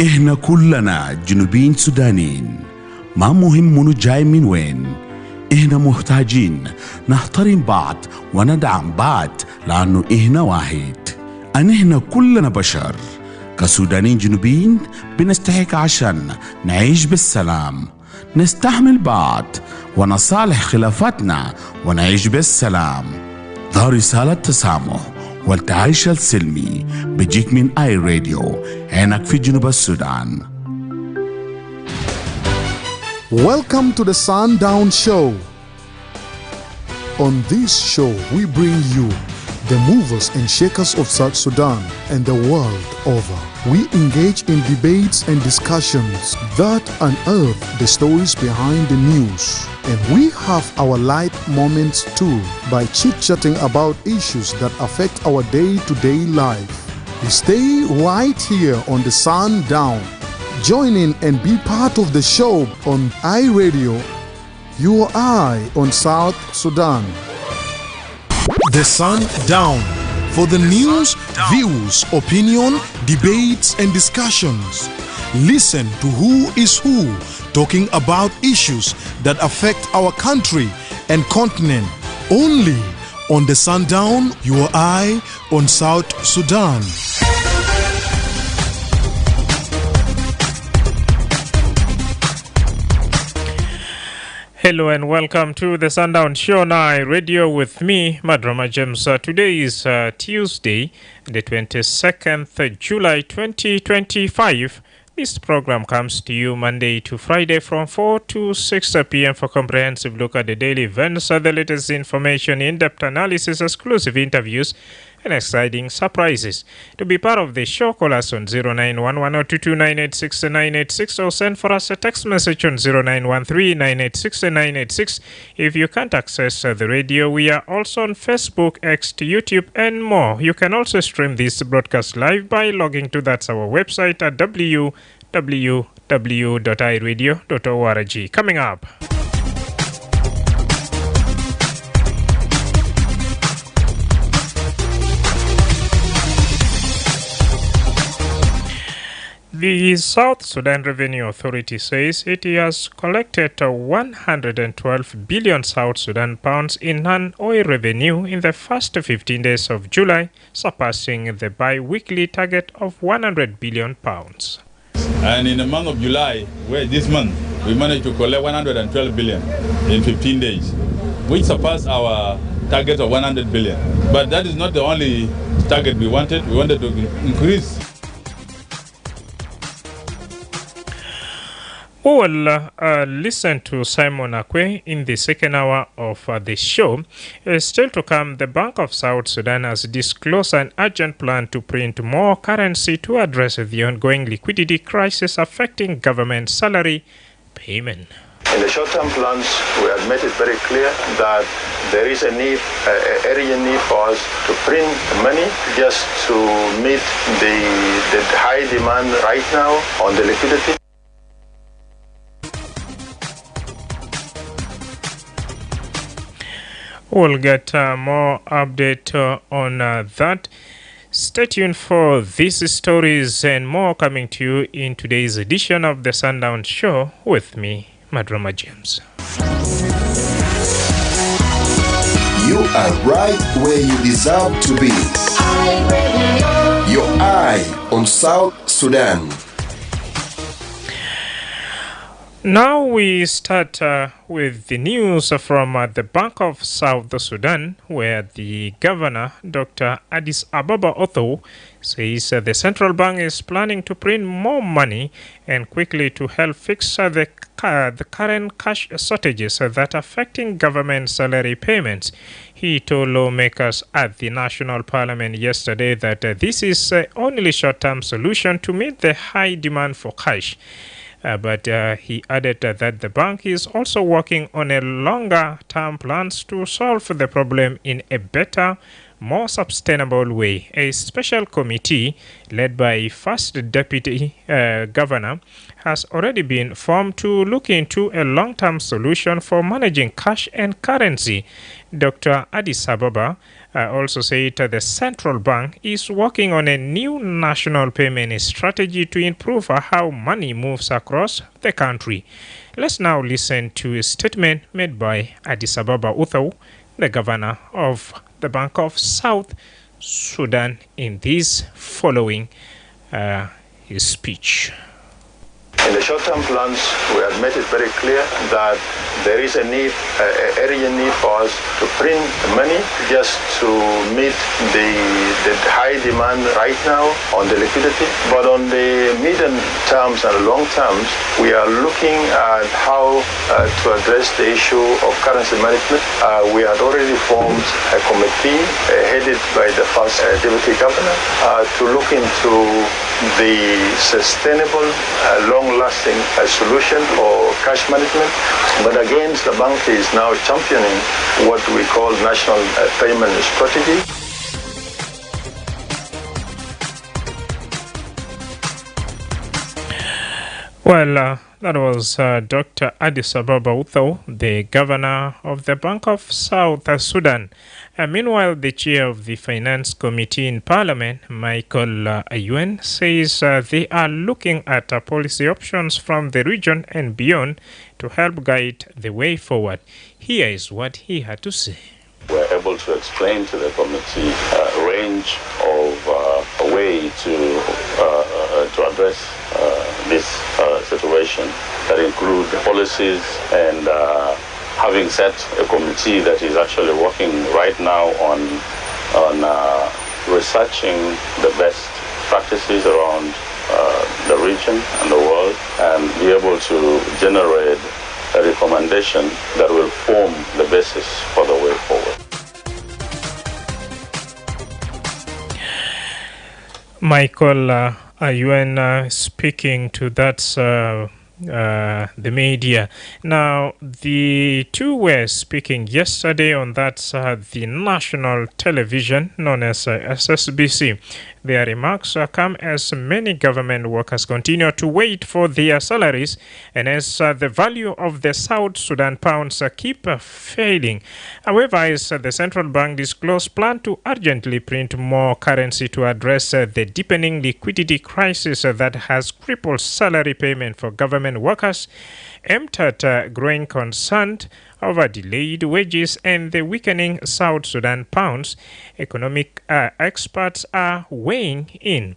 إحنا كلنا جنوبيين سودانيين، ما مهم منو جاي من وين. إحنا محتاجين نحترم بعض وندعم بعض لأنه إحنا واحد. إحنا كلنا بشر كسودانيين جنوبيين، بنستحق عشان نعيش بالسلام، نستحمل بعض ونصالح خلافاتنا ونعيش بالسلام. ده رسالة تسامح والتعايش السلمي بيجيك من اي راديو هناك في جنوب السودان. Welcome to the Sundown show. On this show, we bring you the movers and shakers of South Sudan and the world over. We engage in debates and discussions that unearth the stories behind the news. And we have our light moments too by chit-chatting about issues that affect our day-to-day life. Stay right here on the Sundown. Join in and be part of the show on iRadio, your eye on South Sudan. The Sundown, for the news, views, opinion, debates and discussions. Listen to who is who talking about issues that affect our country and continent. Only on the Sundown, your eye on South Sudan. Hello and welcome to the Sundown Show Now Radio with me, Madrama James. Today is Tuesday, the 22nd July 2025. This program comes to you Monday to Friday from 4 to 6 p.m. for comprehensive look at the daily events, the latest information, in-depth analysis, exclusive interviews, and exciting surprises. To be part of the show, call us on 0911-22986-986 or send for us a text message on 0913-986-986. If you can't access the radio, we are also on Facebook, X, YouTube, and more. You can also stream this broadcast live by logging to that's our website at www.iradio.org. Coming up. The South Sudan Revenue Authority says it has collected 112 billion South Sudan pounds in non-oil revenue in the first 15 days of July, surpassing the bi-weekly target of 100 billion pounds. And in the month of July, this month, we managed to collect 112 billion in 15 days, which surpassed our target of 100 billion. But that is not the only target we wanted. We wanted to increase. We will listen to Simon Akwe in the second hour of the show. Still to come, the Bank of South Sudan has disclosed an urgent plan to print more currency to address the ongoing liquidity crisis affecting government salary payment. In the short-term plans, we have made it very clear that there is a need, urgent need for us to print money just to meet the high demand right now on the liquidity. We'll get more update on that. Stay tuned for these stories and more coming to you in today's edition of the Sundown Show with me, Madrama James. You are right where you deserve to be. Your eye on South Sudan. Now we start with the news from the Bank of South Sudan, where the governor, Dr. Addis Ababa Otho, says the central bank is planning to print more money and quickly to help fix the current cash shortages that are affecting government salary payments. He told lawmakers at the National Parliament yesterday that this is the only short-term solution to meet the high demand for cash. But he added that the bank is also working on a longer-term plans to solve the problem in a better, more sustainable way. A special committee led by First Deputy Governor has already been formed to look into a long-term solution for managing cash and currency. Dr. Addis Ababa also said the central bank is working on a new national payment strategy to improve how money moves across the country. Let's now listen to a statement made by Addis Ababa Uthau, the governor of the Bank of South Sudan, in this following his speech. In the short-term plans, we have made it very clear that there is a urgent need for us to print money just to meet the high demand right now on the liquidity. But on the medium terms and long terms, we are looking at how to address the issue of currency management. We had already formed a committee headed by the first deputy governor to look into the sustainable, long-lasting solution for cash management. But again, the bank is now championing what we call national payment strategy. Well, that was Dr. Addis Ababa Uthau, the governor of the Bank of South Sudan. Meanwhile, the chair of the Finance Committee in Parliament, Michael Ayuen, says they are looking at policy options from the region and beyond to help guide the way forward. Here is what he had to say. We're able to explain to the committee a range of a way to address this situation that include policies, and having set a committee that is actually working right now on researching the best practices around the region and the world, and be able to generate a recommendation that will form the basis for the way forward. Michael Ayuen speaking to that the media. Now, the two were speaking yesterday on that the national television known as SSBC. Their remarks come as many government workers continue to wait for their salaries, and as the value of the South Sudan pounds keep failing. However, as the central bank disclosed plan to urgently print more currency to address the deepening liquidity crisis that has crippled salary payment for government workers, aimed at growing concern over delayed wages and the weakening South Sudan pounds, economic experts are weighing in.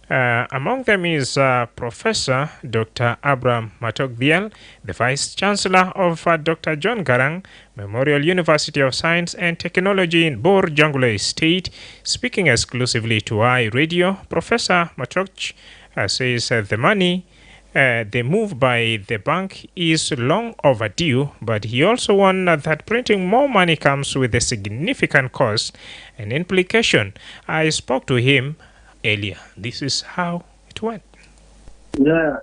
Among them is Professor Dr. Abraham Matokdiel, the Vice Chancellor of Dr. John Garang Memorial University of Science and Technology in Bor, Jonglei State. Speaking exclusively to iRadio, Professor Matok says the move by the bank is long overdue, but he also warned that printing more money comes with a significant cost and implication. I spoke to him earlier. This is how it went. Yeah,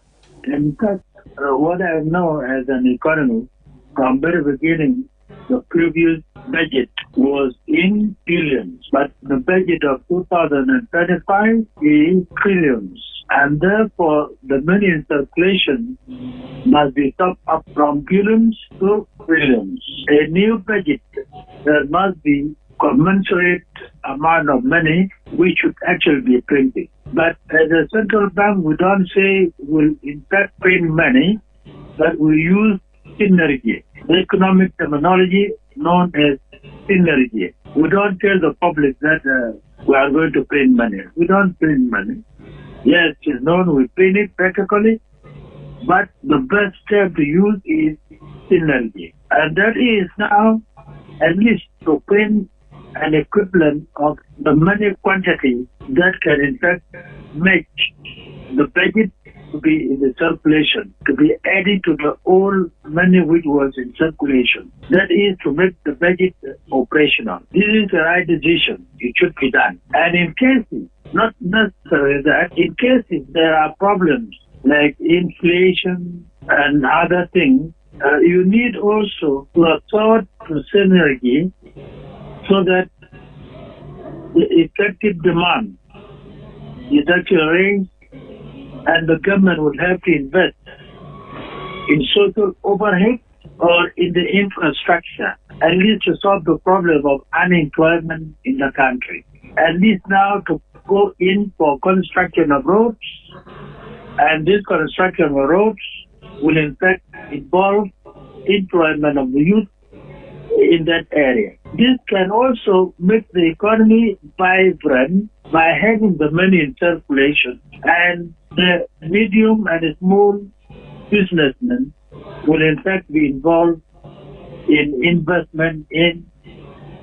in fact, what I know as an economist, from very beginning, the previous budget was in billions, but the budget of 2035 is trillions. And therefore, the money in circulation must be topped up from billions to trillions. A new budget, there must be commensurate amount of money which should actually be printed. But as a central bank, we don't say we'll in fact print money, but we use synergy, the economic terminology known as synergy. We don't tell the public that we are going to print money. We don't print money. Yes, it's known we print it practically, but the best step to use is synergy. And that is now at least to print an equivalent of the money quantity that can in fact match the budget to be in the circulation, to be added to the old money which was in circulation. That is to make the budget operational. This is the right decision. It should be done. And in cases, not necessarily that, in cases there are problems like inflation and other things, you need also to resort to synergy so that the effective demand is actually raised, and the government would have to invest in social overhead or in the infrastructure at least to solve the problem of unemployment in the country. At least now to go in for construction of roads, and this construction of roads will in fact involve employment of the youth in that area. This can also make the economy vibrant by having the money in circulation, and the medium and small businessmen will in fact be involved in investment in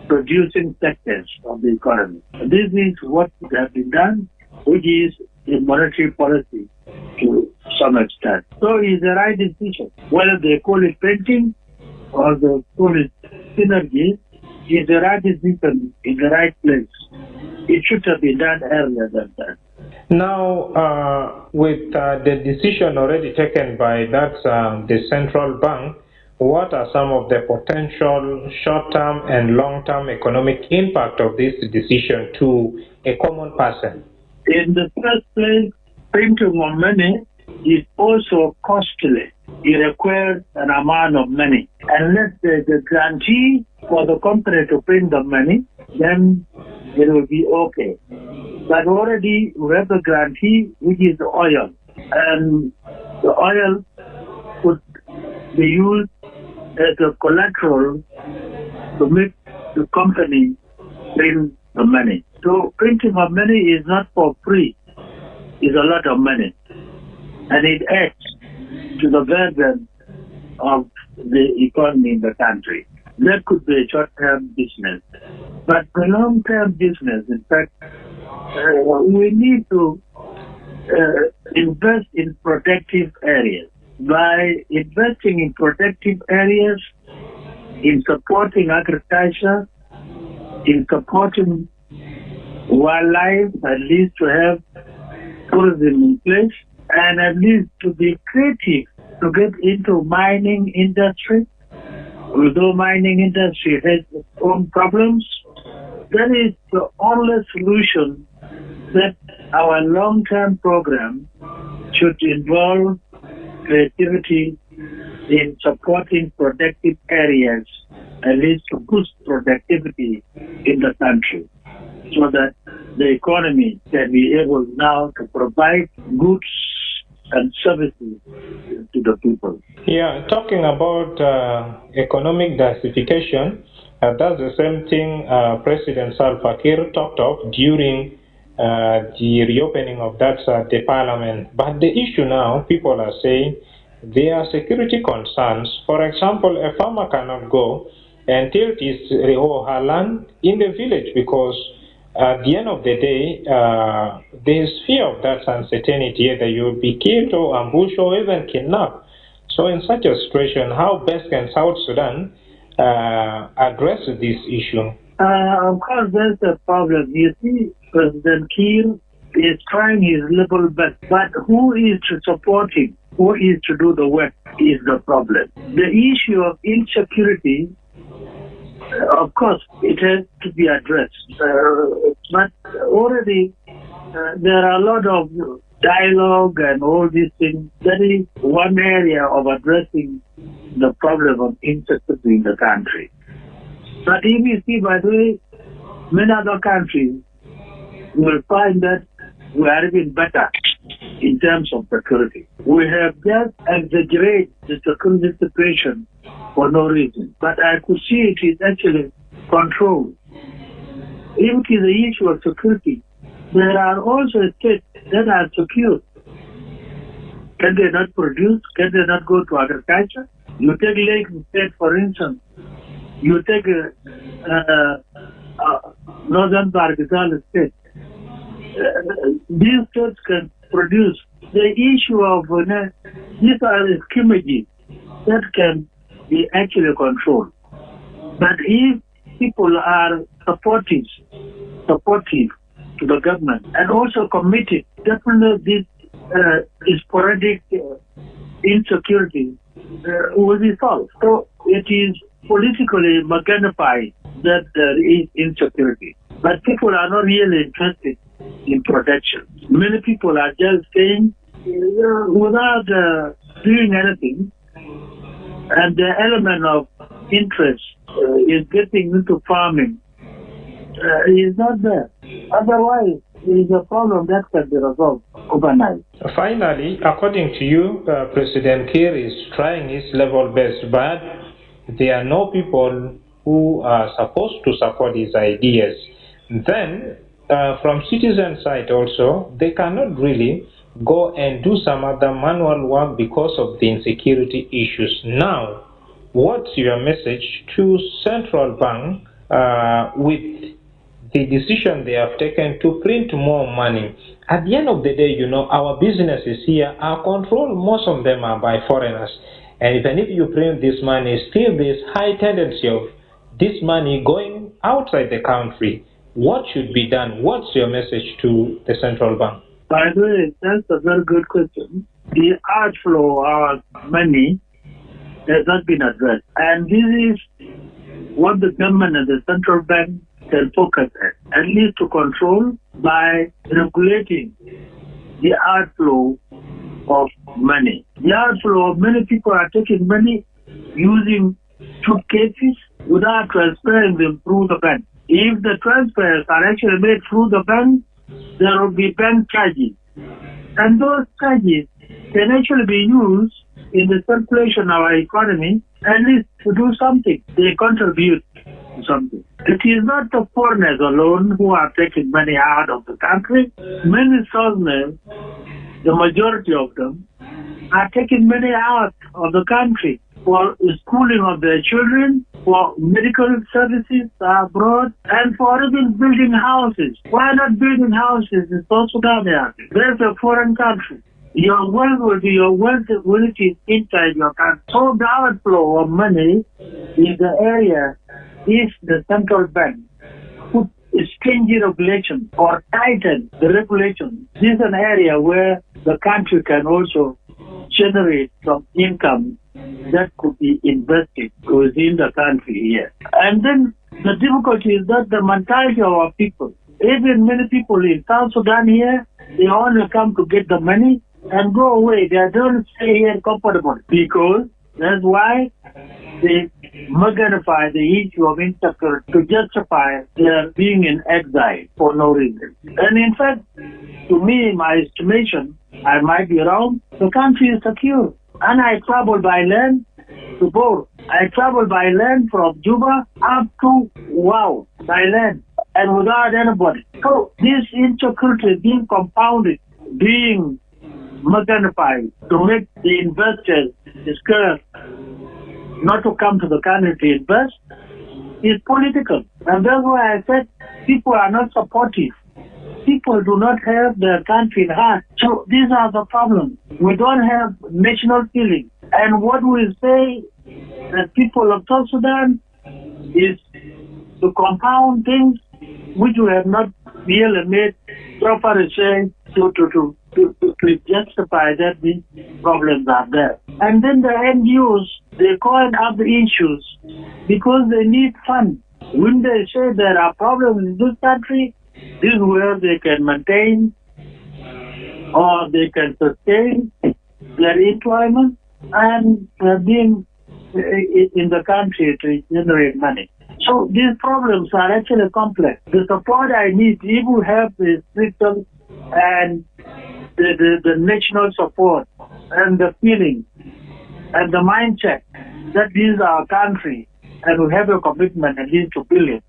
producing sectors of the economy. This is what has been done, which is a monetary policy to some extent. So it's the right decision. Whether they call it printing or they call it synergy, it's the right decision in the right place. It should have been done earlier than that. Now, with the decision already taken by the central bank, what are some of the potential short-term and long-term economic impact of this decision to a common person? In the first place, printing of money is also costly. It requires an amount of money. Unless there's a guarantee for the company to print the money, then it will be okay. But already we have the guarantee, which is the oil. And the oil could be used as a collateral to make the company print the money. So printing of money is not for free. It's a lot of money. And it adds to the burden of the economy in the country. That could be a short-term business. But the long-term business, in fact, we need to invest in protective areas. By investing in protective areas, in supporting agriculture, in supporting wildlife, at least to have tourism in place, and at least to be creative, to get into mining industry. Although mining industry has its own problems, that is the only solution that our long-term program should involve creativity in supporting productive areas, at least to boost productivity in the country, so that the economy can be able now to provide goods and services to the people. Yeah, talking about economic diversification, that's the same thing President Salva Kiir talked of during the reopening of the parliament. But the issue now, people are saying, there are security concerns. For example, a farmer cannot go and tilt his or her land in the village because at the end of the day, there is fear of that uncertainty, either you will be killed or ambushed or even kidnapped. So in such a situation, how best can South Sudan address this issue? Of course, there's a problem. You see, President Kiir is trying his level best, but who is to support him? Who is to do the work is the problem. The issue of insecurity, of course, it has to be addressed. But already there are a lot of dialogue and all these things. That is one area of addressing the problem of insecurity in the country. But if you see, by the way, many other countries will find that we are even better in terms of security. We have just exaggerated the security situation for no reason. But I could see it is actually controlled. If it is an issue of security, there are also states that are secure. Can they not produce? Can they not go to agriculture? You take Lake State, for instance. You take Northern Bargazal State. These states can produce. The issue of these are schemages that can be actually controlled. But if people are supportive to the government and also committed, definitely this sporadic insecurity will be solved. So it is politically magnified that there is insecurity. But people are not really interested in protection. Many people are just saying, without doing anything, and the element of interest is getting into farming is not there. Otherwise, it is a problem that can be resolved overnight. Finally, according to you, President Kiir is trying his level best, but there are no people who are supposed to support his ideas. Then, from citizen side also, they cannot really go and do some other manual work because of the insecurity issues. Now, what's your message to central bank with the decision they have taken to print more money? At the end of the day, our businesses here are controlled, most of them are by foreigners. And even if you print this money, still there's high tendency of this money going outside the country. What should be done? What's your message to the central bank? By the way, that's a very good question. The outflow of money has not been addressed. And this is what the government and the central bank can focus at least to control by regulating the outflow of money. The outflow of many people are taking money using suitcases without transferring them through the bank. If the transfers are actually made through the bank, there will be bank charges. And those charges can actually be used in the circulation of our economy, at least to do something. They contribute to something. It is not the foreigners alone who are taking money out of the country. Many Southerners, the majority of them, are taking money out of the country for schooling of their children, for medical services abroad, and for even building houses. Why not building houses in South Sudan? There's a foreign country. Your wealth will be your wealth will be inside your country. So the outflow of money is the area if the central bank put stringent regulation or tighten the regulation. This is an area where the country can also generate some income that could be invested within the country here. And then the difficulty is that the mentality of our people, even many people in South Sudan here, they only come to get the money and go away. They don't stay here comfortable because that's why they magnify the issue of insecurity to justify their being in exile for no reason. And in fact, to me, my estimation, I might be wrong, the country is secure. And I travel by land to Bor. I travel by land from Juba up to Wow, by land, and without anybody. So this insecurity is being compounded, being magnified to make the investors scared not to come to the country to invest is political. And that's why I said people are not supportive. People do not have their country in heart. So these are the problems. We don't have national feeling. And what we say, the people of South Sudan, is to compound things which we have not really made proper research to justify that these problems are there. And then the NGOs, they coin up the issues because they need funds. When they say there are problems in this country, this is where they can maintain or they can sustain their employment and being in the country to generate money. So these problems are actually complex. The support I need, if we have the system and the national support and the feeling and the mindset that this is our country and we have a commitment at least to build it,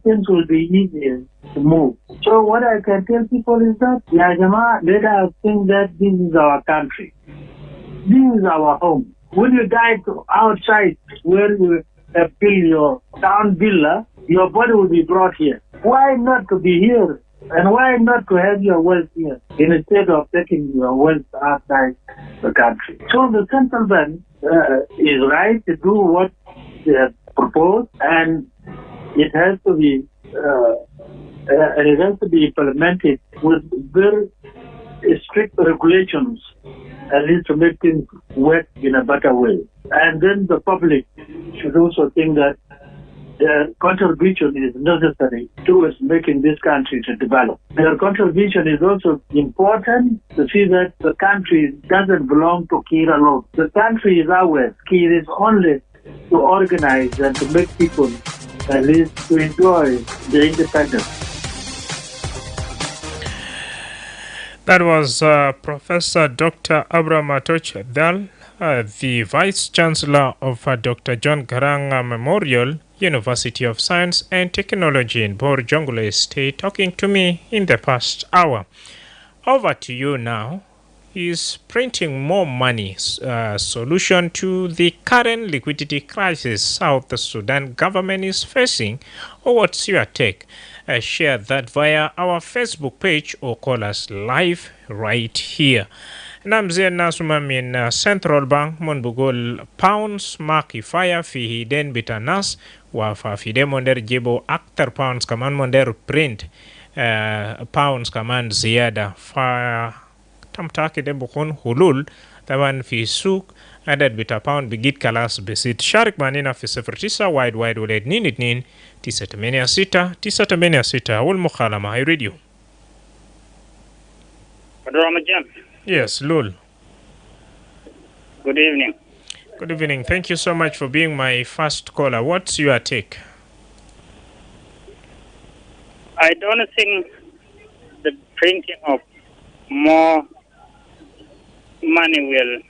things will be easier to move. So what I can tell people is that, let us think that this is our country. This is our home. When you die outside where you have built your town villa, your body will be brought here. Why not to be here? And why not to have your wealth here instead of taking your wealth outside the country? So the central bank is right to do what they have proposed, and it has to be implemented with very strict regulations, at least to make things work in a better way. And then the public should also think that their contribution is necessary towards making this country to develop. Their contribution is also important to see that the country doesn't belong to Kiir alone. The country is ours. Kiir is only to organize and to make people at least to enjoy the independence. That was Professor Dr. Abraham Atoch Dal, the Vice Chancellor of Dr. John Garang Memorial University of Science and Technology in Bor Jonglei State, talking to me in the past hour. Over to you now. Is printing more money solution to the current liquidity crisis South Sudan government is facing, or what's your take? Share that via our Facebook page or call us live right here. Namzia nasuma min Central Bank monbugol pounds maki fire fi hiden bitanas wa fa fide monder jebo actor pounds kaman monder print pounds kaman ziyada fa tamtaki de bukun hulul taban fi suk adad bita pound bigit kalas besit sharik manina fi 09 wide waled ninit nin 986 wal mukhalama ay radio. Madrama Jam. Yes, Lul. Good evening. Good evening. Thank you so much for being my first caller. What's your take? I don't think the printing of more money will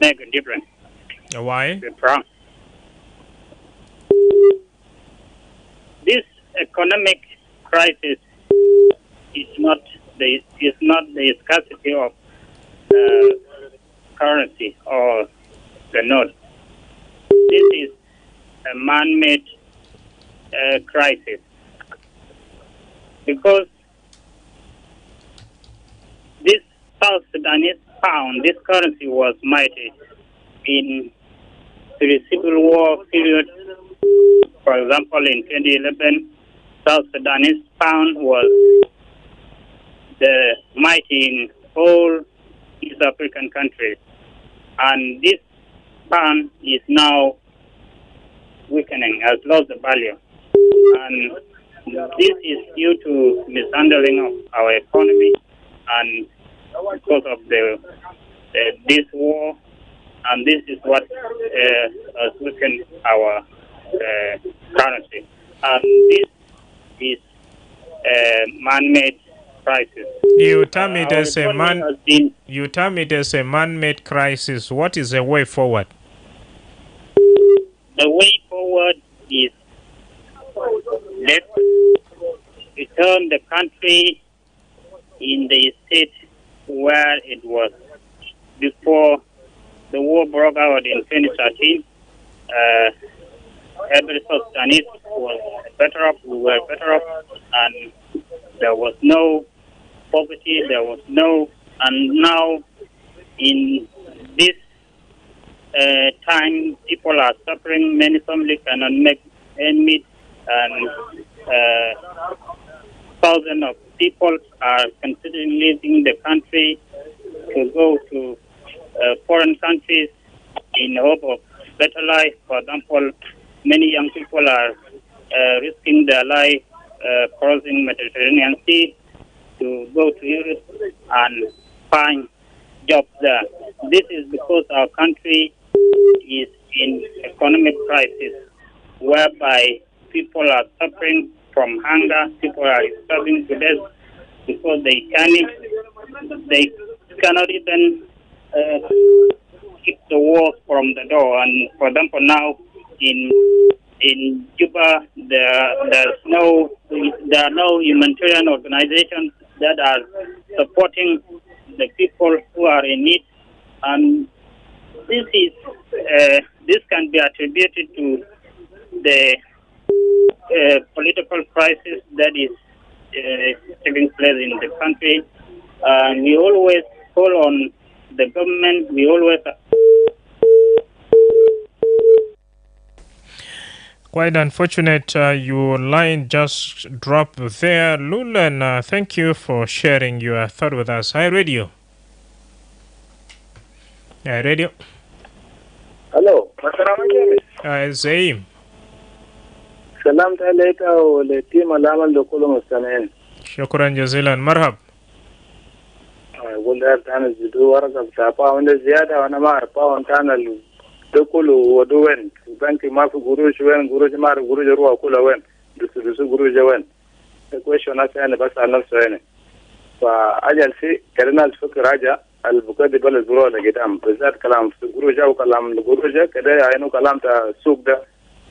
make a difference. Why? This economic crisis is not the scarcity of currency or the note. This is a man-made crisis because this South Sudanese pound, this currency was mighty in the civil war period. For example, in 2011, South Sudanese pound was the mighty in all East African countries. And this pound is now weakening, has lost the value. And this is due to mishandling of our economy and because of this war, and this is what has weakened our currency. And this is a man-made crisis. You term it as a man-made crisis. What is the way forward? The way forward is let's return the country in the state where it was before the war broke out in 2013. Every South Sudanese was better off, we were better off, and there was no poverty, and now in this time, people are suffering, many families cannot make ends meet, and thousands of people are considering leaving the country to go to foreign countries in hope of better life. For example, many young people are risking their life crossing Mediterranean Sea to go to Europe and find jobs there. This is because our country is in economic crisis, whereby people are suffering from hunger, people are starving to death because they cannot even keep the walls from the door. And for example, now in Juba, there are no humanitarian organizations that are supporting the people who are in need, and this can be attributed to the political crisis that is taking place in the country. And we always call on the government. We always. Quite unfortunate, your line just dropped there, Lul, and thank you for sharing your thought with us. Hi, Radio. Hi, Radio. Hello. Zaim. Salam عليك ولتيم العمل لكل المستمعين. شكرا جزيلا. مرحب. أقول لك أنا جدو ورقة بتاع باوند زيادة وأنا ما أعرف باوند كان Dokulu Waduwen, Banki Mafu Guruj Wen, Guruj Mar, Guruj Rua Kula Wen, Dusu Guruj Wen. The question I say, and the best I know so any. فأجل في كرنا الفكر راجع البكاد بلد برو لقدام بالذات كلام جروجا وكلام جروجا كده يعني كلام تا سوق ده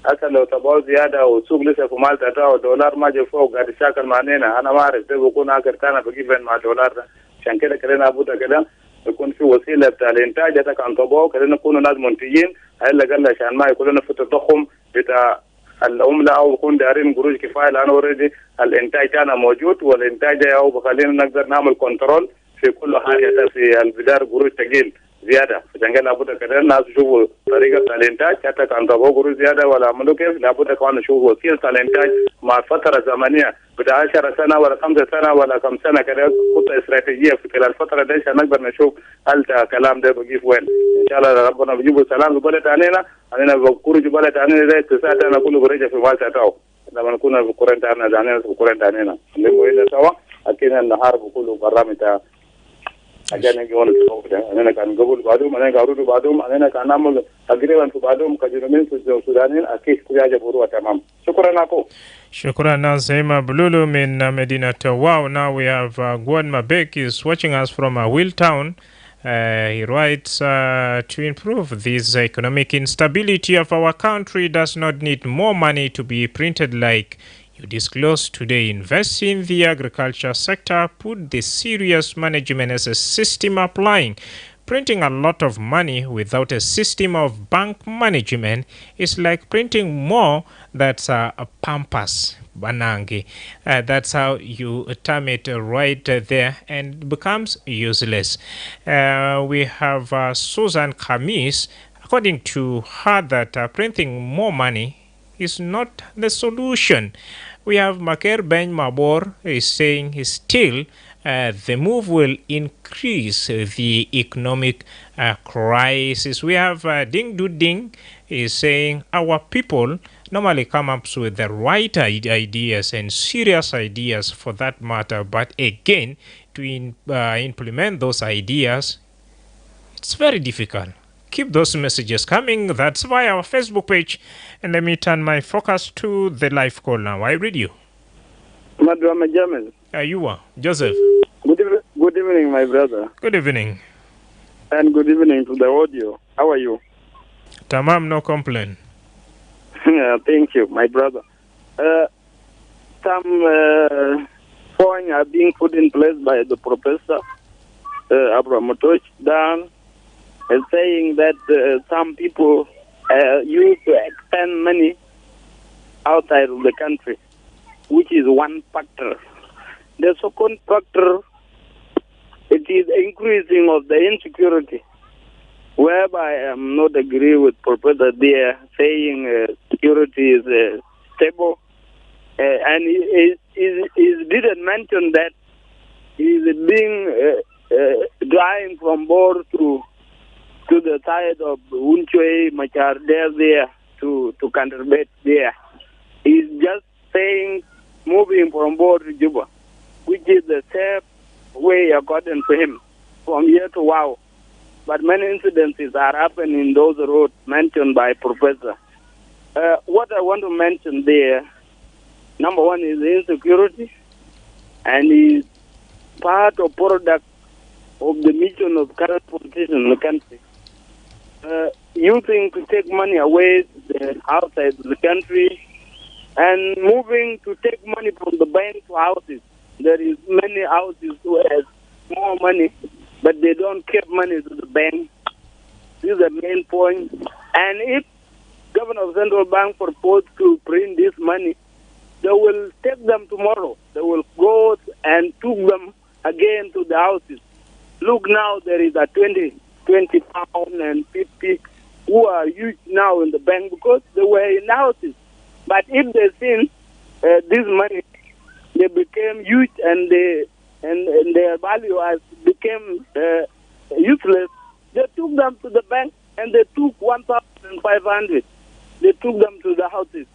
أصلا لو تبغى زيادة وسوق لسه في مالتا تا دولار ما جه فوق قاعد يشاكل معنا أنا ما أعرف ده بكون آخر كان بجيبين مع دولار ده عشان كده كلنا أبودا كده يكون في وسيلة بتاع الإنتاج ده كان تبغى كده نكون ناس منتجين هلا قال عشان ما يكون لنا في التضخم بتاع العملة أو يكون دارين قروش كفاية لأنه اوريدي الإنتاج كان موجود والإنتاج أو بخلينا نقدر نعمل كنترول في كل حاجة في البدار قروش تقيل زيادة عشان كده لابد كده الناس يشوفوا طريقة الإنتاج حتى كان تبغوا قروش زيادة ولا عملوا كيف لابد كمان يشوفوا وسيلة الإنتاج مع فترة زمنية بتاع 10 سنة ولا 5 سنة ولا كم سنة كده خطة استراتيجية في خلال الفترة دي عشان نقدر نشوف هل الكلام ده بيجي وين إن شاء الله ربنا بيجيبوا سلام في بلد عنينا أنا بقول بلد عنينا ده تساعد أنا كله برجع في مالتا تاو لما نكون في كورنتا عنينا في كورنتا عنينا اللي هو إذا سوا أكيد النهار بقوله برامج تا أجانا جوان السعودية أنا كان قبول بعدهم أنا قارود بعدهم أنا كان نعمل تقريبا في بعدهم كجنوبين في السودانيين أكيد كل حاجة بروها تمام شكرا لكم. Shukran Nazima Bululu in Medina Wow. Now we have Gwan Mabek is watching us from Will Town. He writes, to improve this economic instability of our country does not need more money to be printed like you disclosed today. Invest in the agriculture sector, put the serious management as a system applying. Printing a lot of money without a system of bank management is like printing more that's a pampas banangi. That's how you term it right there and becomes useless. We have Susan Khamis. According to her, that printing more money is not the solution. We have Maker Ben Mabor is saying still the move will increase the economic crisis. We have Ding Du Ding is saying our people normally come up with the right ideas and serious ideas for that matter, but again to implement those ideas, it's very difficult. Keep those messages coming. That's via our Facebook page. And let me turn my focus to the live call now. I read you. Madrama Jamal. You are Joseph. Good evening, my brother. Good evening. And good evening to the audio. How are you? Tamam, no complaint. Thank you, my brother. Some points are being put in place by the professor Abraham down, saying that some people used to expend money outside of the country, which is one factor. The second factor, it is increasing of the insecurity, whereby I am not agree with Professor there saying security is stable, and he didn't mention that he is being driving from Bor to the side of Unchwe, Machar, there to Canterbury there. He's just saying moving from Bor to Juba, which is the safe way according to him from here to Wow. But many incidences are happening in those roads mentioned by Professor. What I want to mention there, number one is insecurity, and is part or product of the mission of current politicians in the country. Using to take money away outside the country and moving to take money from the bank to houses. There is many houses who have more money, but they don't keep money to the bank. This is the main point. And if Governor of Central Bank proposed to print this money, they will take them tomorrow. They will go and took them again to the houses. Look now, there is a 20 pound and 50 who are huge now in the bank because they were in houses. But if they seen this money, they became huge and their value has became useless. They took them to the bank and they took 1,500. They took them to the houses.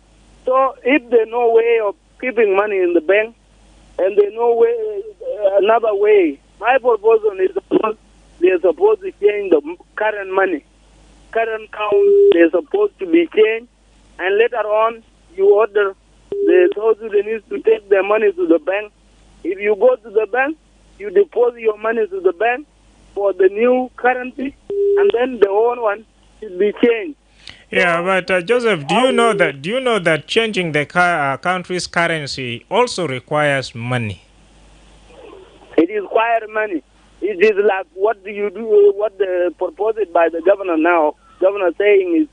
So if they know way of keeping money in the bank and they know way another way, my proposal is they're supposed to change the current money current count, they're supposed to be changed, and later on, you order the South Sudanese to take their money to the bank. If you go to the bank, you deposit your money to the bank for the new currency, and then the old one should be changed. Yeah, but Joseph, do you know that changing the country's currency also requires money? It requires money. It is like what do you do? What the proposed by the governor now? Governor saying is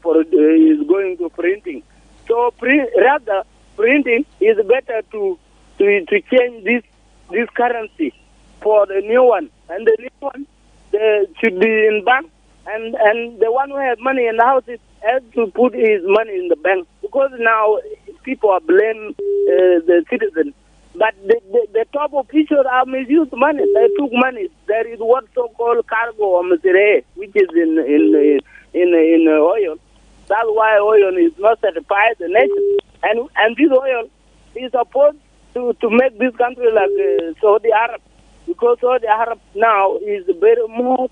going to printing. So rather printing is better to change this currency for the new one, and the new one should be in bank, and the one who has money in the houses has to put his money in the bank, because now people are blaming the citizens. But the top officials are misused money. They took money. There is what so-called cargo or material, which is in oil. That's why oil is not certified the nation. And this oil is supposed to make this country like Saudi Arab, because Saudi Arab now is a very more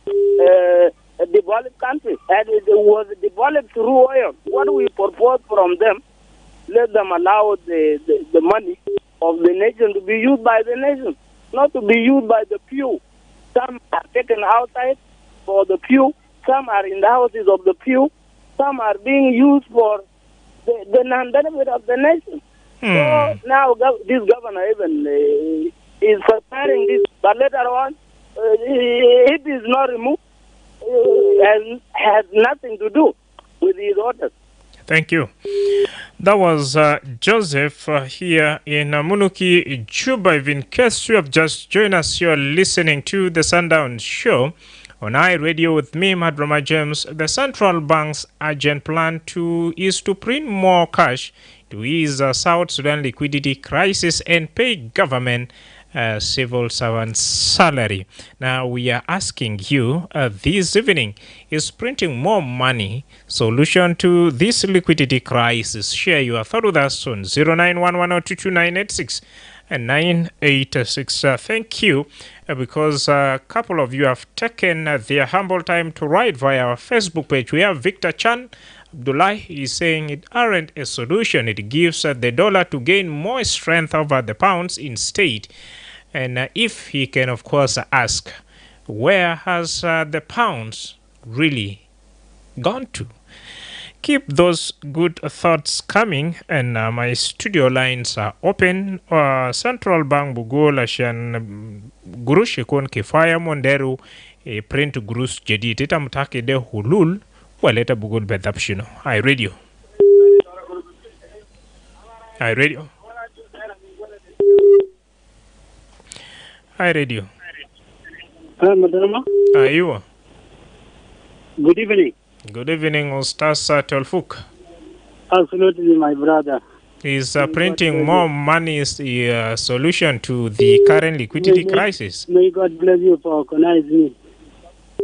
a developed country, and it was developed through oil. What do we propose from them? Let them allow the money of the nation to be used by the nation, not to be used by the few. Some are taken outside for the few, some are in the houses of the few, some are being used for the non-benefit of the nation. So now this governor even is preparing this, but later on, it is not removed, has nothing to do with his orders. Thank you. That was Joseph here in Munuki, Juba. If in case you have just joined us, you're listening to the Sundown Show on iRadio with me, Madrama James. The central bank's urgent plan is to print more cash to ease South Sudan liquidity crisis and pay government civil servants' salary. Now we are asking you this evening, is printing more money solution to this liquidity crisis? Share your thought with us on 0911022986 and 986. Thank you, because a couple of you have taken their humble time to write via our Facebook page. We have Victor Chan Abdullah is saying it aren't a solution. It gives the dollar to gain more strength over the pounds instead. And if he can, of course, ask, where has the pounds really gone to? Keep those good thoughts coming, and my studio lines are open. Central Bank Bugol Ashan Gurush Ikon Kifaya Monderu print Gurus Jedi Teta Mutake de Hulul Waleta Bugol Bedapshino. iRadio. iRadio. iRadio. Madrama. You. Good evening. Good evening, Ustaz Tolfuk. Absolutely, my brother. Is printing more money is the solution to the current liquidity crisis? May God bless you for recognizing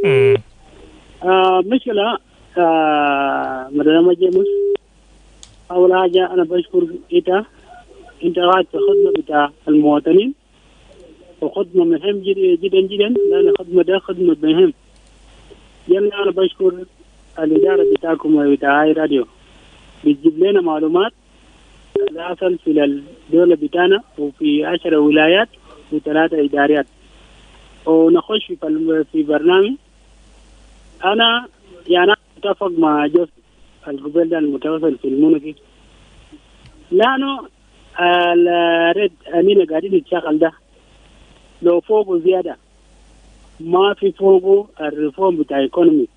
me. Mishkila, Madrama James. أول حاجة أنا بشكر أنت قاعد في خدمة بتاع المواطنين، وخدمة مهم جدا جدا، لأن خدمة ده خدمة مهم. يلا أنا بشكر الإدارة بتاعكم وبتاع اي راديو، بتجيب لنا معلومات الأصل في الدولة بتاعنا، وفي 10 ولايات و3 إداريات، ونخش في برنامج. أنا يعني أتفق مع جوز القبيل ده المتوصل في المونكي، لأنه الرد أنينا قاعدين نتشغل ده لو فوقه زيادة، ما في فوقه الريفورم بتاع ايكونومي.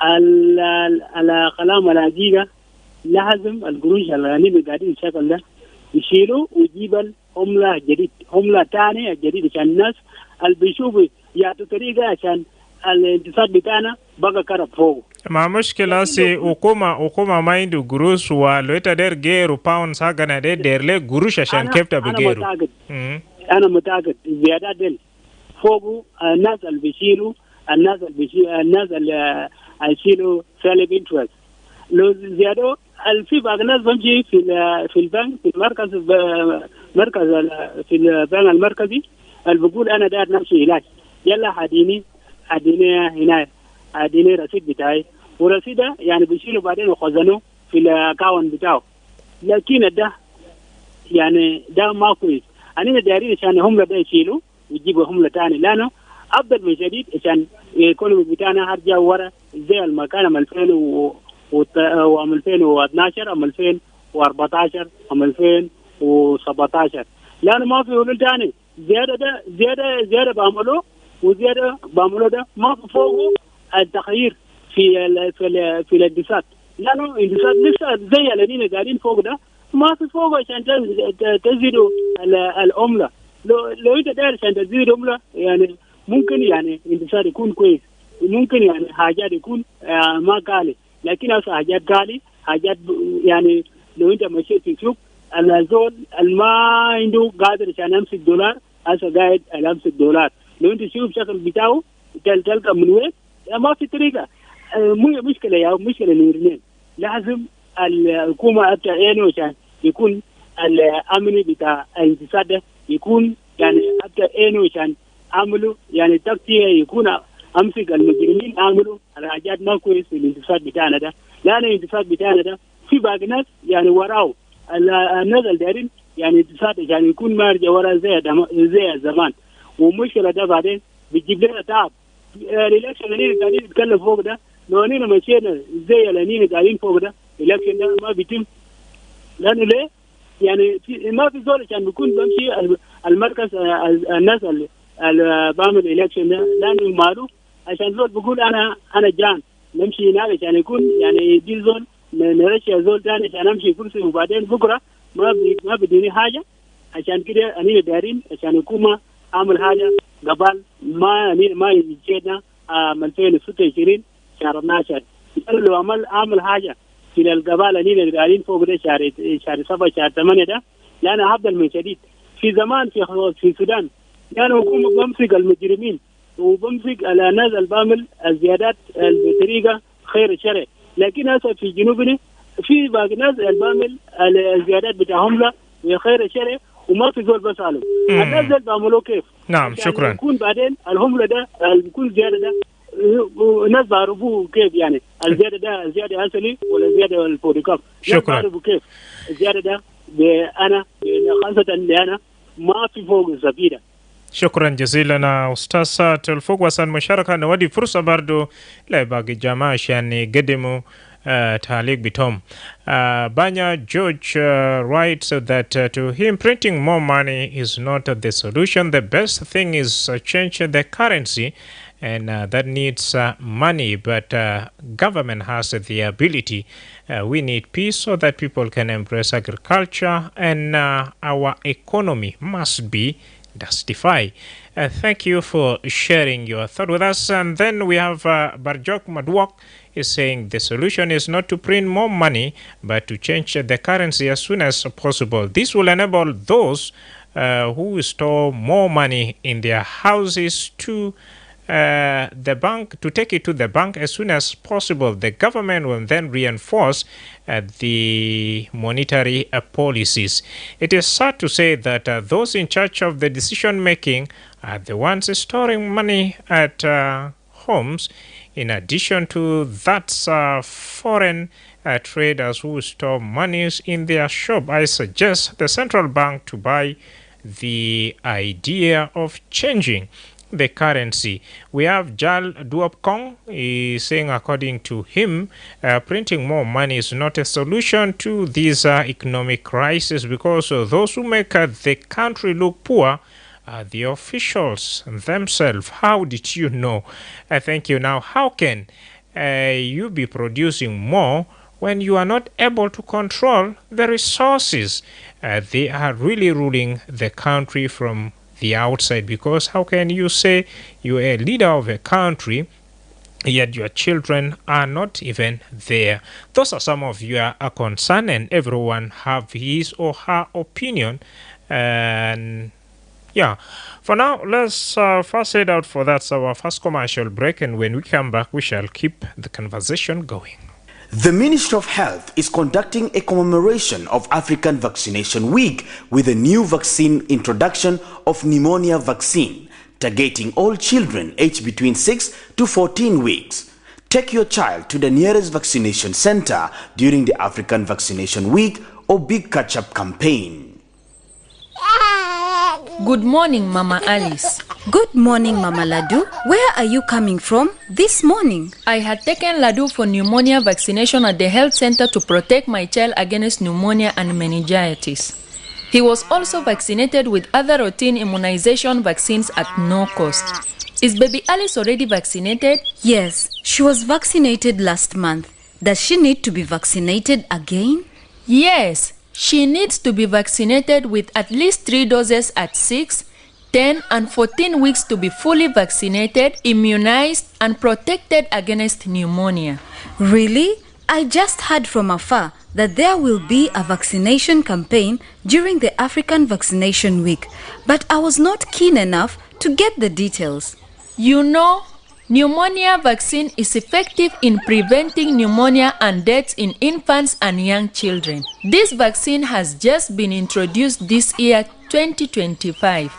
على كلام الحقيقة لازم القروش اللي قاعدين نشغل ده يشيلوا ويجيب عملة جديد، عملة ثانية جديدة، عشان الناس اللي بيشوفوا يعطوا طريقة عشان الاقتصاد بتاعنا بقى كرب فوق. ما مشكلة سي حكومة ما عنده قروش ولويتا دير غيرو باونز هاغانا دير ليه قروش عشان كيف بغيرو. أنا متأكد زيادات ديل فوقه الناس اللي بيشيلوا، الناس اللي هيشيلوا سالب انترست. لو زيادة في بعض الناس بمشي في البنك، في المركز في البنك المركزي اللي بقول أنا داير نمشي علاج، يلا هديني هنا اديني رصيد بتاعي ورصيده يعني بيشيلوا بعدين وخزنوه في الاكاونت بتاعه. لكن ده يعني ده ما كويس. أنا دايرين عشان هم ده يشيلوا ويجيبوا هم ثاني، لأنه أفضل من جديد عشان يكونوا بتاعنا هرجع ورا زي المكان عام 2012 عام 2014 عام 2017، لأنه ما في حلول ثاني. زيادة بعمله وزيادة بعمله ده ما في فوقه التغيير في الاقتصاد، لأنه الاقتصاد لسه زي الذين قاعدين فوق ده ما في فوق عشان تزيدوا العملة. لو انت داير عشان تزيد العملة يعني ممكن يعني الاقتصاد يكون كويس، ممكن يعني حاجات يكون ما غالي، لكن هسه حاجات غالي، حاجات يعني لو انت مشيت في سوق الزول ما عنده قادر عشان يمسك دولار هسه قاعد يمسك دولار. لو انت تشوف شكل بتاعه تلقى من وين ما في طريقة. مشكلة يا مشكلة نورين، لازم الحكومة تعينه عشان يكون الأمن بتاع الاقتصاد يكون يعني تعينه عشان عملوا يعني تغطية، يكون أمسك المجرمين عملوا الحاجات ما كويس في الاقتصاد بتاعنا ده، لأن الاقتصاد بتاعنا ده في باقي ناس يعني وراه الناس الدارين يعني الاقتصاد عشان يكون ما يرجع ورا زي زمان. ومشكلة ده بعدين بتجيب لنا تعب. الإلكشن اللي قاعدين نتكلم فوق ده لو أننا مشينا زي اللي قاعدين فوق ده الإلكشن ده ما بيتم، لأنه ليه؟ يعني ما في زول عشان بيكون بمشي المركز الناس اللي بعمل الإلكشن ده، لأنه ماله عشان زول بيقول أنا جان نمشي هناك عشان يكون يعني يدي زول نرشي زول ثاني عشان أمشي كرسي وبعدين بكرة ما بديني حاجة. عشان كده أننا دارين عشان الحكومة عمل حاجة قبل ما يجينا 2026 شهر 12. لو عمل حاجة في القبائل اللي قاعدين فوق ده شهر 7 شهر 8 ده، لأن أفضل من شديد. في زمان في السودان يعني حكومة بمسك المجرمين وبمسك الناس اللي بعمل الزيادات بطريقة خير شرعي، لكن هسه في جنوبنا في باقي ناس اللي بعمل الزيادات بتاعهم لا خير شرعي وما في زول بسألهم. الناس اللي بعملوا كيف؟ نعم شكرا. يكون بعدين الهملة ده بيكون زيادة ده الناس بعرفوه كيف يعني الزيادة ده زيادة أصلي ولا زيادة الفوديكاب. شكرا. بعرفوا كيف الزيادة ده أنا خاصة اللي أنا ما في فوق الزبيدة. شكرا جزيلا أستاذ تلفوق وسان مشاركة. نودي فرصة برضو لباقي جماعة عشان يقدموا تعليق بتوم. Banya George writes that to him printing more money is not the solution. The best thing is change the currency, and that needs money, but government has the ability. We need peace so that people can embrace agriculture, and our economy must be justified. Thank you for sharing your thought with us. And then we have Barjok Madwak is saying the solution is not to print more money, but to change the currency as soon as possible. This will enable those who store more money in their houses to the bank, to take it to the bank as soon as possible. The government will then reinforce the monetary policies. It is sad to say that those in charge of the decision making are the ones storing money at homes. In addition to that, foreign traders who store monies in their shop. I suggest the central bank to buy the idea of changing the currency. We have Jal Duopkong saying, according to him, printing more money is not a solution to this economic crisis, because those who make the country look poor are the officials themselves. How did you know? Thank you. Now, how can you be producing more when you are not able to control the resources? They are really ruling the country from the outside, because how can you say you are a leader of a country yet your children are not even there? Those are some of your concern, and everyone have his or her opinion. And yeah, for now, let's first head out for that our first commercial break, and when we come back, we shall keep the conversation going. The Ministry of Health is conducting a commemoration of African Vaccination Week with a new vaccine introduction of pneumonia vaccine, targeting all children aged between 6 to 14 weeks. Take your child to the nearest vaccination center during the African Vaccination Week or Big Catch-up campaign. Good morning, Mama Alice. Good morning, Mama Ladu. Where are you coming from this morning? I had taken Ladu for pneumonia vaccination at the health center to protect my child against pneumonia and meningitis. He was also vaccinated with other routine immunization vaccines at no cost. Is baby Alice already vaccinated? Yes, she was vaccinated last month. Does she need to be vaccinated again? Yes, she needs to be vaccinated with at least 3 doses at 6, 10, and 14 weeks to be fully vaccinated, immunized, and protected against pneumonia. Really? I just heard from afar that there will be a vaccination campaign during the African Vaccination Week, but I was not keen enough to get the details. You know, pneumonia vaccine is effective in preventing pneumonia and deaths in infants and young children. This vaccine has just been introduced this year, 2025.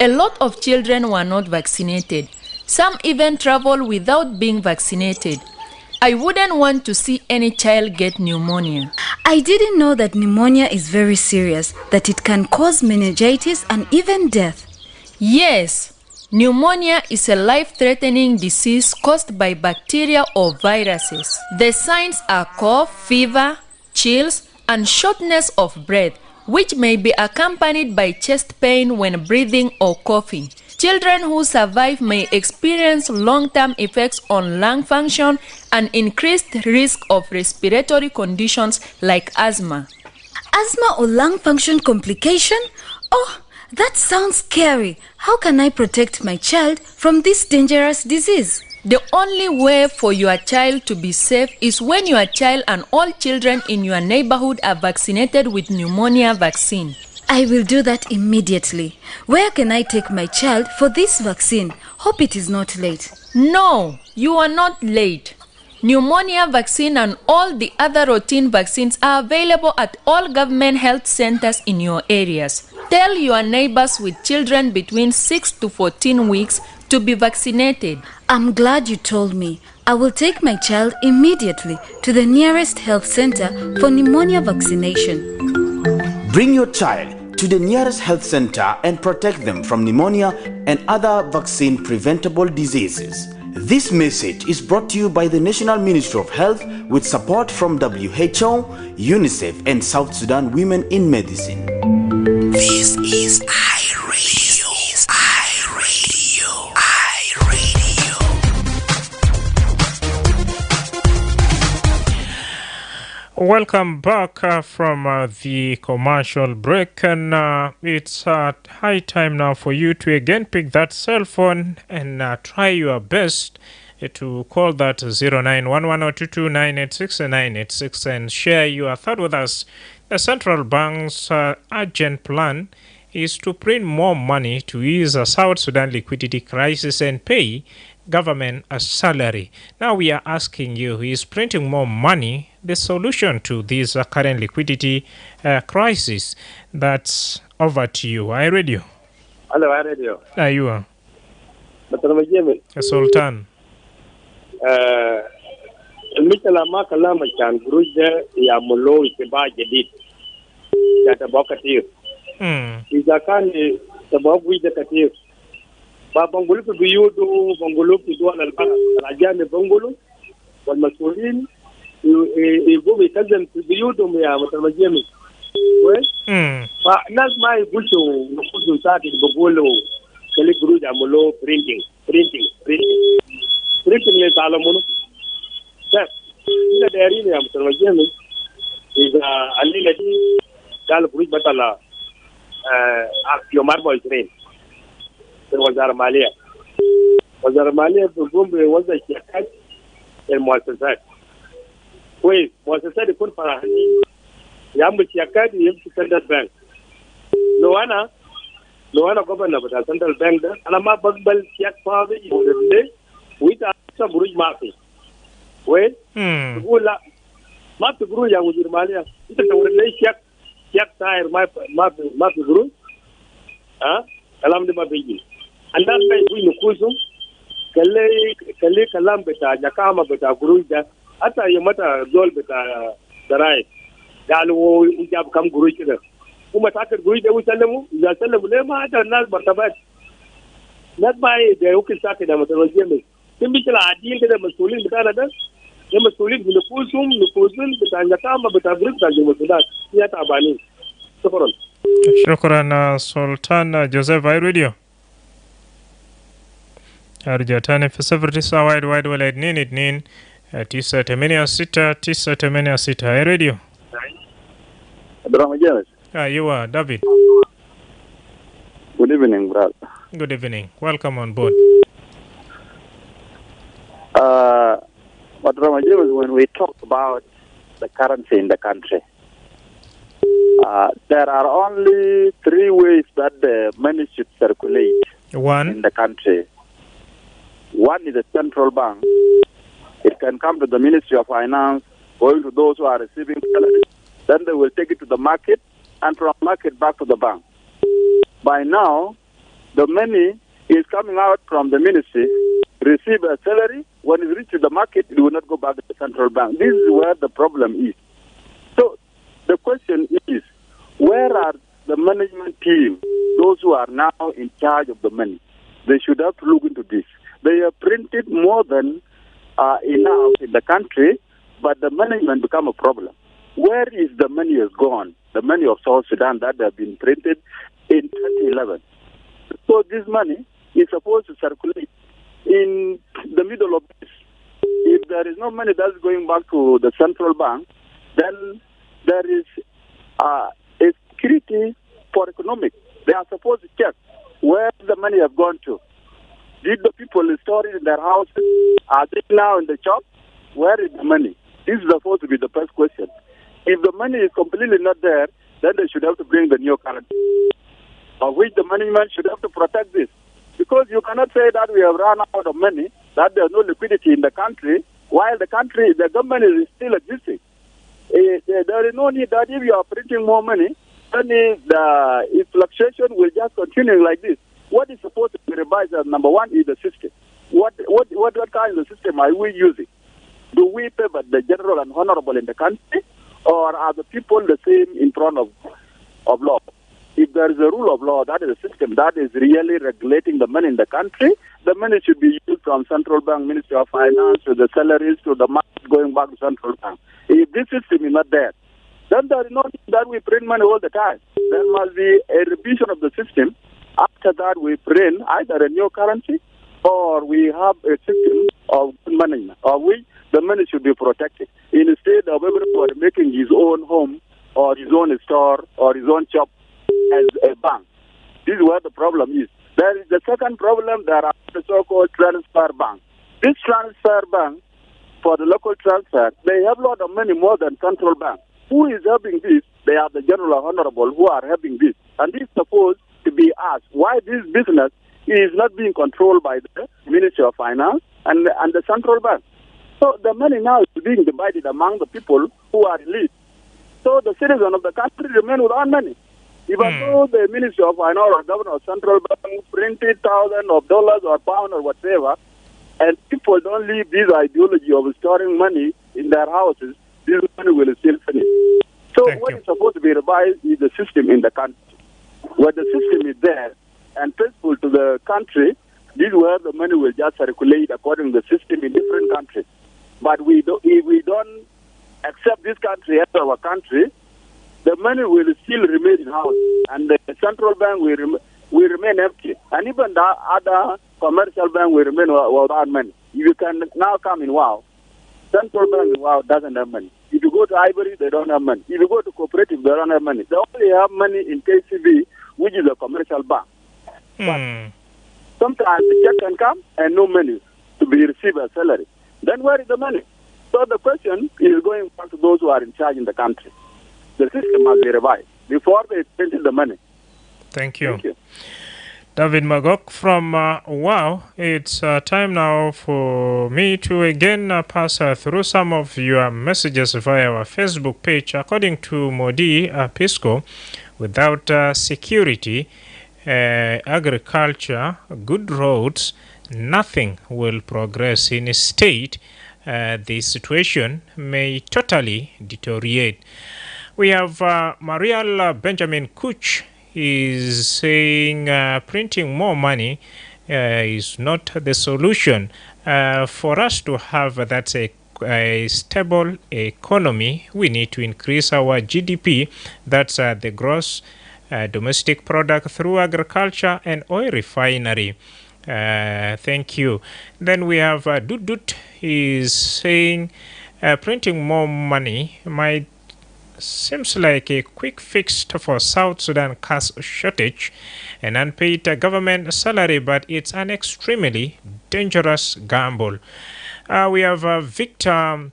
A lot of children were not vaccinated. Some even travel without being vaccinated. I wouldn't want to see any child get pneumonia. I didn't know that pneumonia is very serious, that it can cause meningitis and even death. Yes. Pneumonia is a life-threatening disease caused by bacteria or viruses. The signs are cough, fever, chills, and shortness of breath, which may be accompanied by chest pain when breathing or coughing. Children who survive may experience long-term effects on lung function and increased risk of respiratory conditions like asthma. Asthma or lung function complication? Oh, that sounds scary. How can I protect my child from this dangerous disease? The only way for your child to be safe is when your child and all children in your neighborhood are vaccinated with pneumonia vaccine. I will do that immediately. Where can I take my child for this vaccine? Hope it is not late. No, you are not late. Pneumonia vaccine and all the other routine vaccines are available at all government health centers in your areas. Tell your neighbors with children between 6 to 14 weeks to be vaccinated. I'm glad you told me. I will take my child immediately to the nearest health center for pneumonia vaccination. Bring your child to the nearest health center and protect them from pneumonia and other vaccine-preventable diseases. This message is brought to you by the National Ministry of Health with support from WHO, UNICEF, and South Sudan Women in Medicine. This is iRadio. iRadio. iRadio. Welcome back from the commercial break, and it's high time now for you to again pick that cell phone and try your best to call that 0911-022-986 and share your thought with us. The central bank's urgent plan is to print more money to ease the South Sudan liquidity crisis and pay government a salary. Now we are asking you, is printing more money the solution to this current liquidity crisis? That's over to you. I read you. Hello, I read you. You are. Madrama Jimmy. Sultan. المثل ما كلام كان بروج يا ملو اتباع جديد يتبع كثير إذا كان تبع بوجه كثير بنقول في بيوتو بنقول في دول الأجانب بنقولوا والمسؤولين يقوم يكلم في بيوتهم يا مثل جيمي كويس فالناس ما يقولوا نقولوا ساكت بقولوا كل بروج عملوا برينتينج اللي تعلمونه طيب إلى دارين يا مثل جيمي إذا الليلة دي قال بروج بطلع يوم 24 في وزارة المالية. وزارة المالية بتقوم بوضع شيكات المؤسسات. كويس مؤسسات يكون فرحانين يعمل شيكات يمشي سنترال بانك. لو أنا قبلنا بتاع سنترال بانك ده أنا ما بقبل شيك فاضي يقول لي وإذا بروج ما في. كويس؟ تقول لا ما في بروج يا وزير المالية. أنت تقول لي شيك تاير ما في بروج. كلام ده ما بيجي. الناس ما يقول نقولهم kalle kalam bita jakama bita guruja ata yi mata zol bita darai dalwo ijab kam guruji da kuma takar guruji da sallamu za sallamu ne ma da nas martabat nas bai da hukin saka da matsalolin mai kin bi kila adil da masulin da da ya masulin da kusum da kusun bita jakama bita guruji da jumuda ya ta bani shukran sultan joseph radio arjatani fi 09 wide wala 2 986 radio Madrama James. You are David. Good evening, brother. Good evening. Welcome on board. Madrama James, when we talk about the currency in the country, there are only 3 ways that the money should circulate in the country. One is the central bank. It can come to the Ministry of Finance, going to those who are receiving salaries. Then they will take it to the market, and from market back to the bank. By now, the money is coming out from the ministry, receive a salary. When it reaches the market, it will not go back to the central bank. This is where the problem is. So the question is, where are the management team, those who are now in charge of the money? They should have to look into this. They have printed more than enough in the country, but the management become a problem. Where is the money has gone? The money of South Sudan that have been printed in 2011. So this money is supposed to circulate in the middle of this. If there is no money that's going back to the central bank, then there is a security for economic. They are supposed to check where the money have gone to. Did the people store it in their houses? Are they now in the shop? Where is the money? This is supposed to be the first question. If the money is completely not there, then they should have to bring the new currency, of which the management should have to protect this. Because you cannot say that we have run out of money, that there's no liquidity in the country, while the government is still existing. There is no need that if you are printing more money, then the fluctuation will just continue like this. What is supposed to be revised as number one is the system. What kind of system are we using? Do we favor the general and honorable in the country, or are the people the same in front of law? If there is a rule of law, that is a system that is really regulating the money in the country, the money should be used from central bank, Ministry of Finance, to the salaries, to the market going back to central bank. If this system is not there, then there is no need that we print money all the time. There must be a revision of the system. After that, we print either a new currency or we have a system of management, of which the money should be protected. Instead of everybody making his own home or his own store or his own shop as a bank. This is where the problem is. There is the second problem, there are the so-called transfer banks. This transfer bank, for the local transfer, they have a lot of money more than central bank. Who is helping this? They are the general or honorable who are helping this. And this is supposed to be asked why this business is not being controlled by the Ministry of Finance and the central bank. So the money now is being divided among the people who are elite. So the citizens of the country remain without money. Even though the Ministry of Finance or governor or central bank printed thousands of dollars or pounds or whatever, and people don't leave this ideology of storing money in their houses, this money will still finish. So what is supposed to be revised is the system in the country. Where the system is there and faithful to the country, this is where the money will just circulate according to the system in different countries. But if we don't accept this country as our country, the money will still remain in house, and the central bank will remain empty, and even the other commercial bank will remain without money. You can now come in Wow. Central bank in Wow doesn't have money. If you go to Ivory, they don't have money. If you go to cooperative, they don't have money. They only have money in KCB, which is a commercial bank. But sometimes the check can come and no money to be received as salary. Then where is the money? So the question is going back to those who are in charge in the country. The system must be revised before they spend the money. Thank you. Thank you. David Magok from Wow. It's time now for me to again pass through some of your messages via our Facebook page. According to Modi Pisco, without security, agriculture, good roads, nothing will progress in a state, the situation may totally deteriorate. We have Mariel Benjamin Kuch is saying printing more money is not the solution. For us to have a stable economy, we need to increase our GDP, that's the gross domestic product, through agriculture and oil refinery. Thank you. Then we have Dudut is saying printing more money might seems like a quick fix for South Sudan cash shortage and unpaid government salary, but it's an extremely dangerous gamble. We have Victor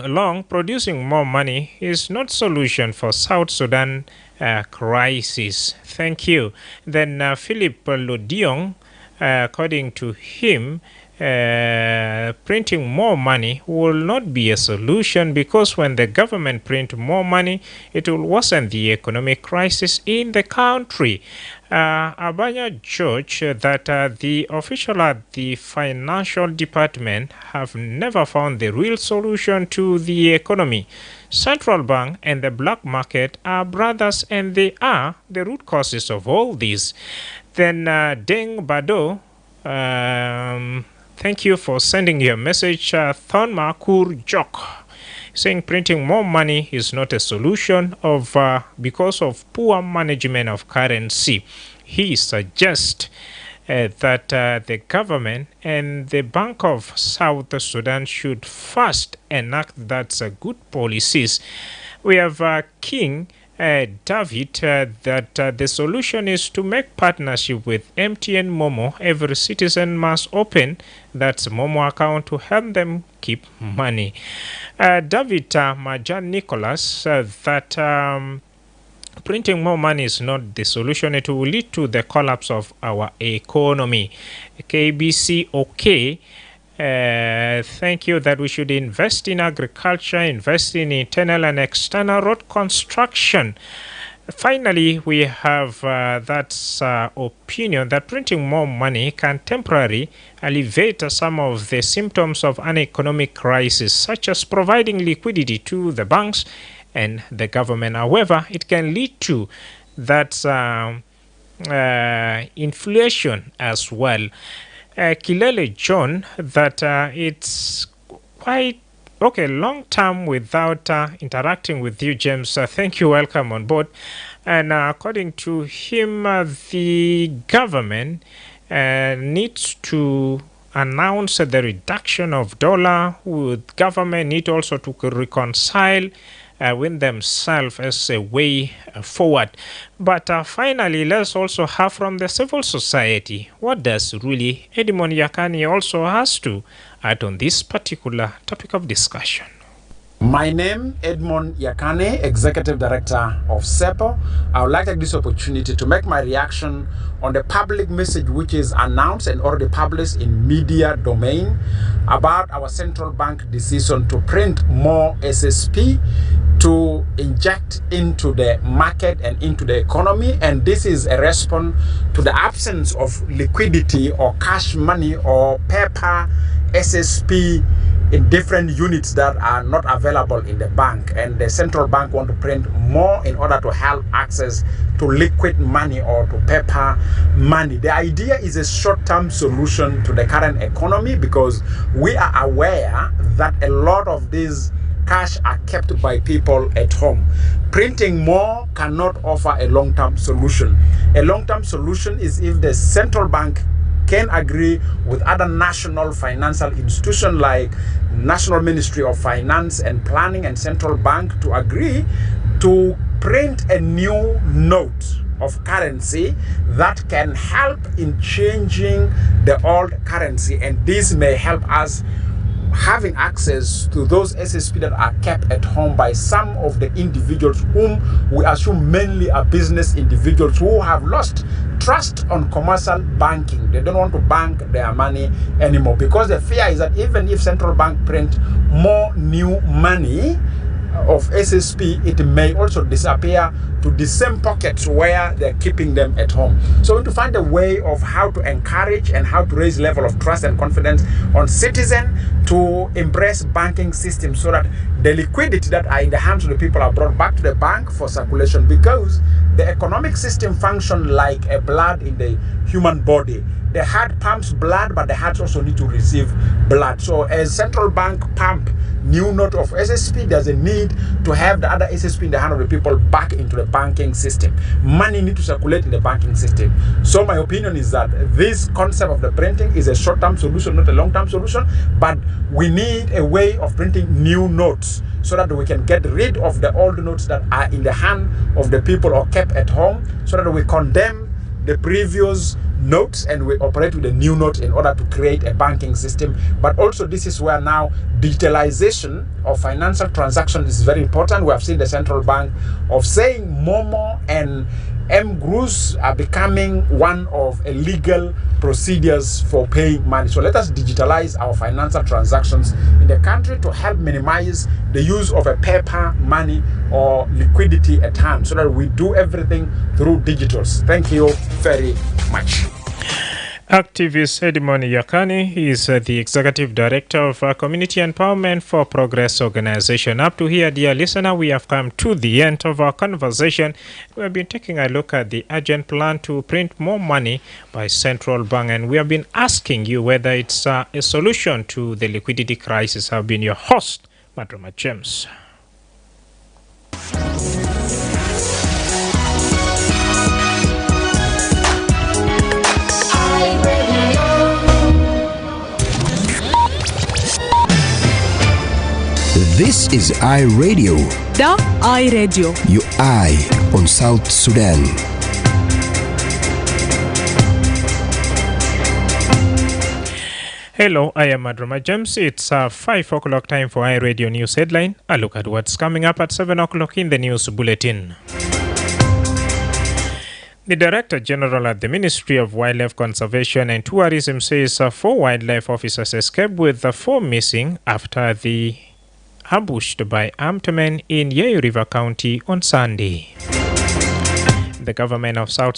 Long. Producing more money is not solution for South Sudan crisis. Thank you. Then Philip Lodiong, according to him, printing more money will not be a solution, because when the government print more money, it will worsen the economic crisis in the country. Abanya George, that the official at the financial department have never found the real solution to the economy. Central bank and the black market are brothers, and they are the root causes of all this. Then Deng Bado, thank you for sending your message. Thon Makur Jok saying printing more money is not a solution because of poor management of currency. He suggests that the government and the Bank of South Sudan should first enact good policies. We have King David, that the solution is to make partnership with MTN Momo. Every citizen must open that Momo account to help them keep money. David Majan Nicholas, that printing more money is not the solution. It will lead to the collapse of our economy. KBC OK. Thank you, that we should invest in agriculture, invest in internal and external road construction. Finally, we have opinion that printing more money can temporarily alleviate some of the symptoms of an economic crisis, such as providing liquidity to the banks and the government. However, it can lead to inflation as well. Kilele John, that it's quite long term without interacting with you, James. Thank you, welcome on board. And according to him, the government needs to announce the reduction of dollar. With government need also to reconcile with themselves as a way forward. But finally, let's also have from the civil society, what does really Edmond Yakani also has to add on this particular topic of discussion? My name, Edmond Yakane, Executive Director of SEPO. I would like to take this opportunity to make my reaction on the public message which is announced and already published in media domain about our central bank decision to print more SSP to inject into the market and into the economy. And this is a response to the absence of liquidity or cash money or paper SSP in different units that are not available in the bank, and the central bank want to print more in order to help access to liquid money or to paper money. The idea is a short-term solution to the current economy, because we are aware that a lot of these cash are kept by people at home. Printing more cannot offer a long-term solution. A long-term solution is if the central bank can agree with other national financial institutions like National Ministry of Finance and Planning and Central Bank to agree to print a new note of currency that can help in changing the old currency, and this may help us having access to those SSP that are kept at home by some of the individuals whom we assume mainly are business individuals who have lost trust on commercial banking. They don't want to bank their money anymore, because the fear is that even if central bank print more new money, of SSP, it may also disappear to the same pockets where they're keeping them at home. So we need to find a way of how to encourage and how to raise level of trust and confidence on citizens to embrace banking systems so that the liquidity that are in the hands of the people are brought back to the bank for circulation, because the economic system functions like a blood in the human body. The heart pumps blood, but the heart also need to receive blood. So as central bank pump new note of SSP, there's a need to have the other SSP in the hand of the people back into the banking system. Money need to circulate in the banking system. So my opinion is that this concept of the printing is a short-term solution, not a long-term solution, but we need a way of printing new notes so that we can get rid of the old notes that are in the hand of the people or kept at home, so that we condemn the previous notes and we operate with a new note in order to create a banking system. But also this is where now digitalization of financial transactions is very important. We have seen the central bank of saying Momo and MGRUs are becoming one of a legal procedures for paying money. So let us digitalize our financial transactions in the country to help minimize the use of a paper money or liquidity at hand, so that we do everything through digitals. Thank you very much. Activist Edmond Yakani is the Executive Director of Community Empowerment for Progress Organization. Up to here, dear listener, we have come to the end of our conversation. We have been taking a look at the urgent plan to print more money by central bank, and we have been asking you whether it's a solution to the liquidity crisis. I've been your host, Madrama James. This is iRadio. The iRadio. Your eye on South Sudan. Hello, I am Madrama James. It's 5 o'clock time for iRadio News Headline. A look at what's coming up at 7 o'clock in the news bulletin. The Director General at the Ministry of Wildlife Conservation and Tourism says 4 wildlife officers escaped with 4 missing after the ambushed by armed men in Yei River County on Sunday. The government of South